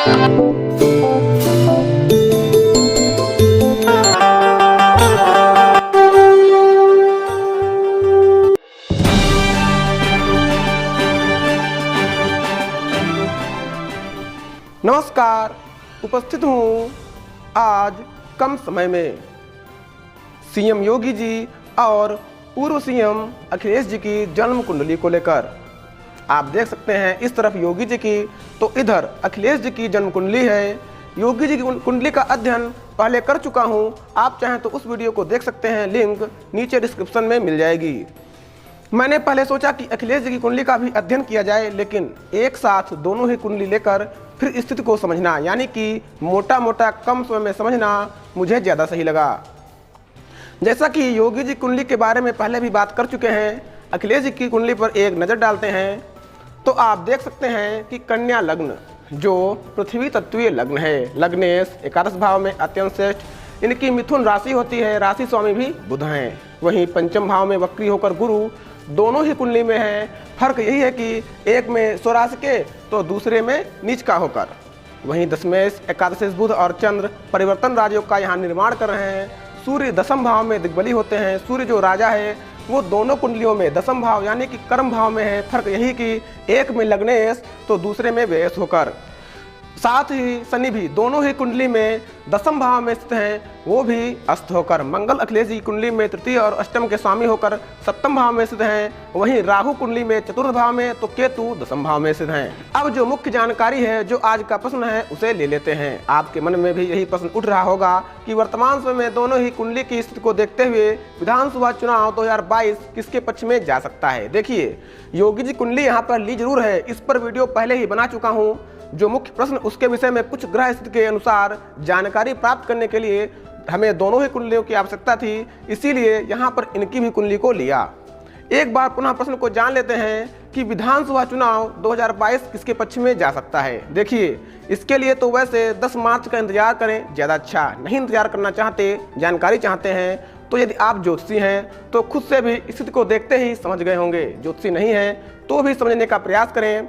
नमस्कार, उपस्थित हूँ आज कम समय में सीएम योगी जी और पूर्व सीएम अखिलेश जी की जन्म कुंडली को लेकर। आप देख सकते हैं इस तरफ योगी जी की तो इधर अखिलेश जी की जन्म कुंडली है। योगी जी की कुंडली का अध्ययन पहले कर चुका हूँ, आप चाहें तो उस वीडियो को देख सकते हैं, लिंक नीचे डिस्क्रिप्शन में मिल जाएगी। मैंने पहले सोचा कि अखिलेश जी की कुंडली का भी अध्ययन किया जाए, लेकिन एक साथ दोनों ही कुंडली लेकर फिर स्थिति को समझना, यानी कि मोटा मोटा कम समय में समझना मुझे ज़्यादा सही लगा। जैसा कि योगी जी कुंडली के बारे में पहले भी बात कर चुके हैं, अखिलेश जी की कुंडली पर एक नज़र डालते हैं तो आप देख सकते हैं कि कन्या लग्न जो पृथ्वी तत्वीय लग्न है, लग्नेश एकादश भाव में अत्यंत श्रेष्ठ, इनकी मिथुन राशि होती है, राशि स्वामी भी बुध हैं। वहीं पंचम भाव में वक्री होकर गुरु दोनों ही कुंडली में है। फर्क यही है कि एक में स्वराशि के तो दूसरे में नीच का होकर। वहीं दशमेश एकादशेश बुध और चंद्र परिवर्तन राजयोग का यहाँ निर्माण कर रहे हैं। सूर्य दशम भाव में दिग्बली होते हैं। सूर्य जो राजा है वो दोनों कुंडलियों में दशम भाव यानी कि कर्म भाव में है। फर्क यही कि एक में लग्नेश तो दूसरे में व्ययश होकर। साथ ही शनि भी दोनों ही कुंडली में दशम भाव में स्थित हैं, वो भी अस्त होकर। मंगल अखिलेश जी कुंडली में तृतीय और अष्टम के स्वामी होकर सप्तम भाव में स्थित हैं। वहीं राहु कुंडली में चतुर्थ भाव में तो केतु दशम भाव में स्थित हैं। अब जो मुख्य जानकारी है, जो आज का प्रश्न है, उसे ले लेते हैं। आपके मन में भी यही प्रश्न उठ रहा होगा कि वर्तमान समय में दोनों ही कुंडली की स्थिति को देखते हुए विधानसभा चुनाव 2022 किसके पक्ष में जा सकता है। देखिए, योगी जी कुंडली यहाँ पर ली जरूर है, इस पर वीडियो पहले ही बना चुका हूँ। जो मुख्य प्रश्न उसके विषय में कुछ ग्रह स्थिति के अनुसार जानकारी प्राप्त करने के लिए हमें दोनों ही कुंडलियों की आवश्यकता थी, इसीलिए यहाँ पर इनकी भी कुंडली को लिया। एक बार पुनः प्रश्न को जान लेते हैं कि विधानसभा चुनाव 2022 किसके पक्ष में जा सकता है। देखिए, इसके लिए तो वैसे 10 मार्च का इंतजार करें, ज़्यादा अच्छा। नहीं इंतजार करना चाहते, जानकारी चाहते हैं तो यदि आप ज्योतिषी हैं तो खुद से भी स्थिति को देखते ही समझ गए होंगे। ज्योतिषी नहीं है तो भी समझने का प्रयास करें।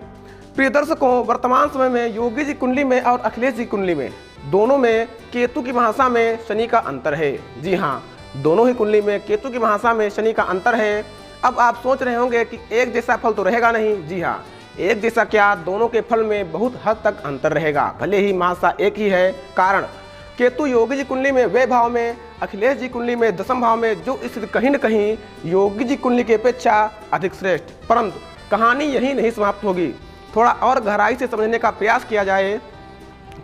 प्रिय दर्शकों, वर्तमान समय में योगी जी कुंडली में और अखिलेश जी कुंडली में दोनों में केतु की महादशा में शनि का अंतर है। जी हाँ, दोनों ही कुंडली में केतु की महादशा में शनि का अंतर है। अब आप सोच रहे होंगे कि एक जैसा फल तो रहेगा नहीं। जी हाँ, एक जैसा क्या, दोनों के फल में बहुत हद तक अंतर रहेगा, भले ही महादशा एक ही है। कारण केतु योगी जी कुंडली में व्यय भाव में, अखिलेश जी कुंडली में दशम भाव में, जो स्थिति कहीं न कहीं योगी जी कुंडली की अपेक्षा अधिक श्रेष्ठ। परंतु कहानी यही नहीं समाप्त होगी। थोड़ा और गहराई से समझने का प्रयास किया जाए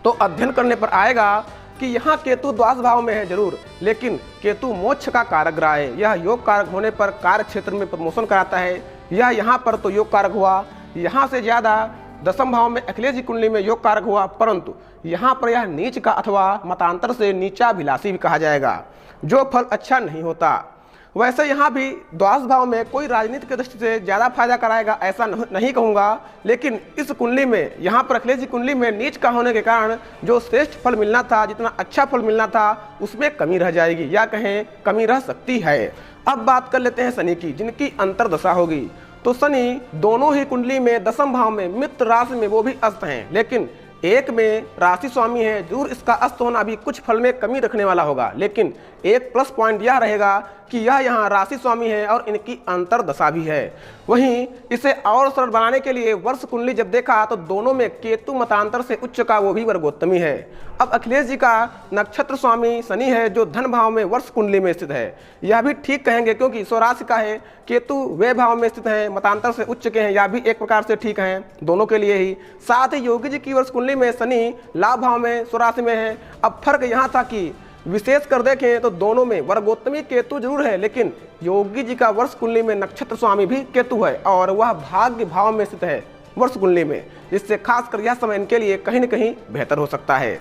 तो अध्ययन करने पर आएगा कि यहाँ केतु द्वादश भाव में है जरूर, लेकिन केतु मोक्ष का कारक ग्रह है। यह योग कारक होने पर कार्य क्षेत्र में प्रमोशन कराता है। यह यहाँ पर तो योग कारक हुआ, यहाँ से ज़्यादा दशम भाव में अखिलेश जी कुंडली में योग कारक हुआ, परंतु यहाँ पर यह नीच का अथवा मतांतर से नीचाभिलाषी भी कहा जाएगा, जो फल अच्छा नहीं होता। वैसे यहाँ भी द्वादश भाव में कोई राजनीति की दृष्टि से ज़्यादा फायदा कराएगा ऐसा नहीं कहूँगा, लेकिन इस कुंडली में यहाँ पर अखिलेश जी कुंडली में नीच का होने के कारण जो श्रेष्ठ फल मिलना था, जितना अच्छा फल मिलना था, उसमें कमी रह जाएगी, या कहें कमी रह सकती है। अब बात कर लेते हैं शनि की, जिनकी अंतर्दशा होगी। तो शनि दोनों ही कुंडली में दशम भाव में मित्र राशि में वो भी अस्त हैं, लेकिन एक में राशि स्वामी है। जरूर इसका अस्त होना भी कुछ फल में कमी रखने वाला होगा, लेकिन एक प्लस पॉइंट यह रहेगा कि यह यहाँ राशि स्वामी है और इनकी अंतर्दशा भी है। वहीं इसे और सरल बनाने के लिए वर्ष कुंडली जब देखा तो दोनों में केतु मतांतर से उच्च का वो भी वर्गोत्तमी है। अब अखिलेश जी का नक्षत्र स्वामी शनि है, जो धन भाव में वर्ष कुंडली में स्थित है। यह भी ठीक कहेंगे क्योंकि स्वराशि का है, केतु व्यय भाव में स्थित है, मतांतर से उच्च के हैं, यह भी एक प्रकार से ठीक हैं दोनों के लिए ही। साथ ही योगी जी की वर्ष कुंडली में शनि लाभ भाव में स्वराशि में है। अब फर्क यहाँ था कि विशेष कर देखें तो दोनों में वर्गोत्तमी केतु जरूर है, लेकिन योगी जी का वर्ष कुंडली में नक्षत्र स्वामी भी केतु है और वह भाग्य भाव में स्थित है वर्ष कुंडली में, जिससे खासकर यह समय इनके लिए कहीं न कहीं बेहतर हो सकता है।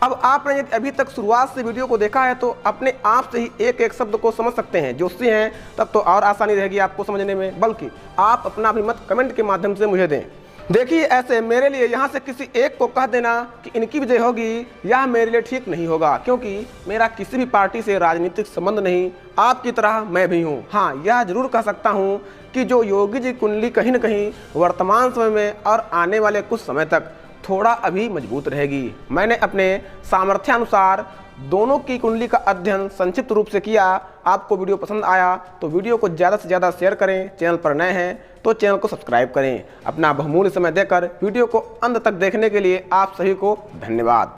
अब आपने यदि अभी तक शुरुआत से वीडियो को देखा है तो अपने आप से ही एक एक शब्द को समझ सकते हैं। ज्योतिषी हैं तब तो और आसानी रहेगी आपको समझने में, बल्कि आप अपना भी मत कमेंट के माध्यम से मुझे दें। देखिए, ऐसे मेरे लिए यहाँ से किसी एक को कह देना कि इनकी विजय होगी, यह मेरे लिए ठीक नहीं होगा, क्योंकि मेरा किसी भी पार्टी से राजनीतिक संबंध नहीं, आपकी तरह मैं भी हूँ। हाँ, यह जरूर कह सकता हूँ कि जो योगी जी कुंडली कहीं न कहीं वर्तमान समय में और आने वाले कुछ समय तक थोड़ा अभी मजबूत रहेगी। मैंने अपने सामर्थ्यानुसार दोनों की कुंडली का अध्ययन संक्षिप्त रूप से किया। आपको वीडियो पसंद आया तो वीडियो को ज़्यादा से ज़्यादा शेयर करें। चैनल पर नए हैं तो चैनल को सब्सक्राइब करें। अपना बहुमूल्य समय देकर वीडियो को अंत तक देखने के लिए आप सभी को धन्यवाद।